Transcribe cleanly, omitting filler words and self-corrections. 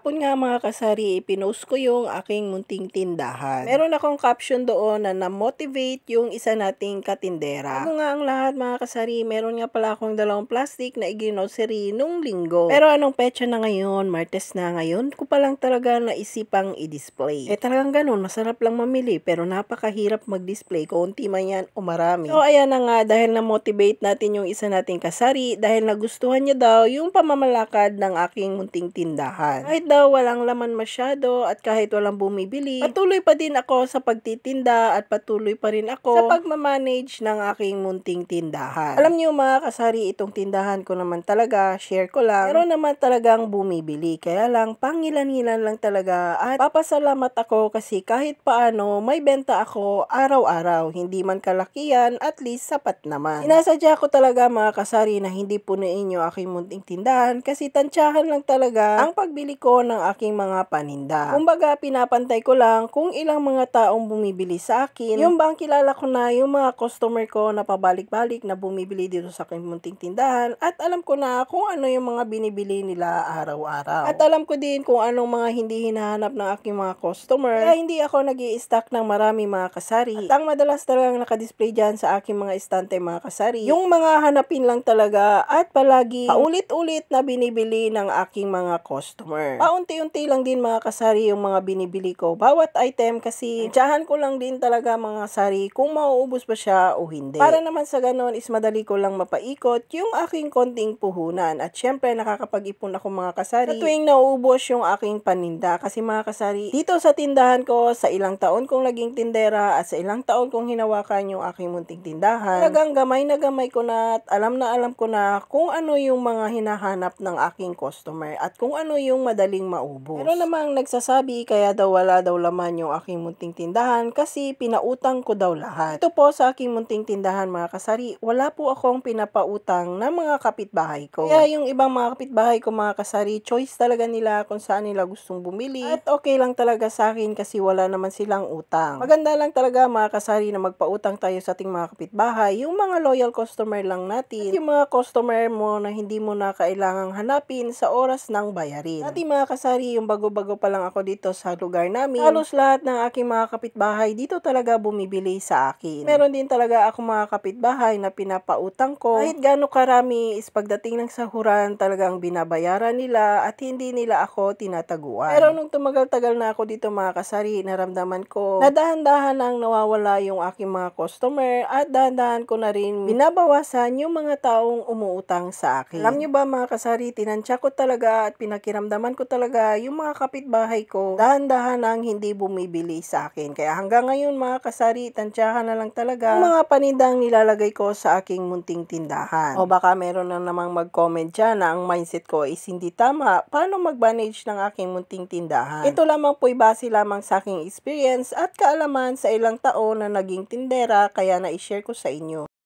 Kahapon nga mga kasari, pinost ko yung aking munting tindahan. Meron akong caption doon na na-motivate yung isa nating katindera. Bago nga ang lahat mga kasari, meron nga pala akong dalawang plastic na iginocery nung linggo. Pero anong petsa na ngayon, Martes na ngayon, ko palang talaga naisipang i-display. Talagang ganun, masarap lang mamili pero napakahirap mag-display, konti man yan o marami. So ayan na nga, dahil na-motivate natin yung isa nating kasari, dahil nagustuhan niya daw yung pamamalakad ng aking munting tindahan. Kahit daw walang laman masyado at kahit walang bumibili, patuloy pa din ako sa pagtitinda at patuloy pa rin ako sa pagmamanage ng aking munting tindahan. Alam niyo mga kasari, itong tindahan ko naman talaga, share ko lang, pero naman talagang bumibili. Kaya lang, pangilan-ilan lang talaga at papasalamat ako kasi kahit paano may benta ako araw-araw. Hindi man kalakihan, at least sapat naman. Sinasadya ko talaga mga kasari na hindi punuin yung aking munting tindahan kasi tansyahan lang talaga ang pagbili ko ng aking mga paninda. Kumbaga, pinapantay ko lang kung ilang mga taong bumibili sa akin. Yung bang kilala ko na yung mga customer ko na pabalik-balik na bumibili dito sa aking munting tindahan at alam ko na kung ano yung mga binibili nila araw-araw. At alam ko din kung anong mga hindi hinahanap ng aking mga customer. Kaya hindi ako nag-i-stock ng marami mga kasari. At ang madalas talagang nakadisplay dyan sa aking mga estante mga kasari, yung mga hanapin lang talaga at palagi paulit-ulit na binibili ng aking mga customer. Paunti-unti lang din mga kasari yung mga binibili ko bawat item kasi tsahan ko lang din talaga mga kasari kung mauubos ba siya o hindi. Para naman sa ganon is madali ko lang mapaikot yung aking konting puhunan at syempre nakakapag-ipon ako mga kasari sa tuwing nauubos yung aking paninda kasi mga kasari dito sa tindahan ko sa ilang taon kong naging tindera at sa ilang taon kong hinawakan yung aking munting tindahan, talagang gamay na gamay ko na at alam ko na kung ano yung mga hinahanap ng aking customer at kung ano yung madaling maubos. Pero namang nagsasabi kaya daw wala daw laman yung aking munting tindahan kasi pinautang ko daw lahat. Ito po sa aking munting tindahan mga kasari, wala po akong pinapautang ng mga kapitbahay ko. Kaya yung ibang mga kapitbahay ko mga kasari, choice talaga nila kung saan nila gustong bumili at okay lang talaga sa akin kasi wala naman silang utang. Maganda lang talaga mga kasari na magpautang tayo sa ating mga kapitbahay, yung mga loyal customer lang natin at yung mga customer mo na hindi mo na kailangang hanapin sa oras ng bayarin. At mga kasari, yung bago-bago pa lang ako dito sa lugar namin, halos lahat ng aking mga kapitbahay dito talaga bumibili sa akin. Meron din talaga ako mga kapitbahay na pinapautang ko. Kahit gaano karami is pagdating ng sahuran talagang binabayaran nila at hindi nila ako tinataguan. Pero nung tumagal-tagal na ako dito mga kasari, naramdaman ko na dahan-dahan ang nawawala yung aking mga customer at dahan-dahan ko na rin binabawasan yung mga taong umuutang sa akin. Alam nyo ba mga kasari, tinansya ko talaga at pinakiramdaman ko talaga yung mga kapitbahay ko dahan-dahan ang hindi bumibili sa akin. Kaya hanggang ngayon mga kasari, tansyahan na lang talaga yung mga panindang nilalagay ko sa aking munting tindahan. O baka meron na namang mag-comment dyan na ang mindset ko is hindi tama. Paano mag-manage ng aking munting tindahan? Ito lamang po'y base lamang sa aking experience at kaalaman sa ilang taon na naging tindera kaya na-share ko sa inyo.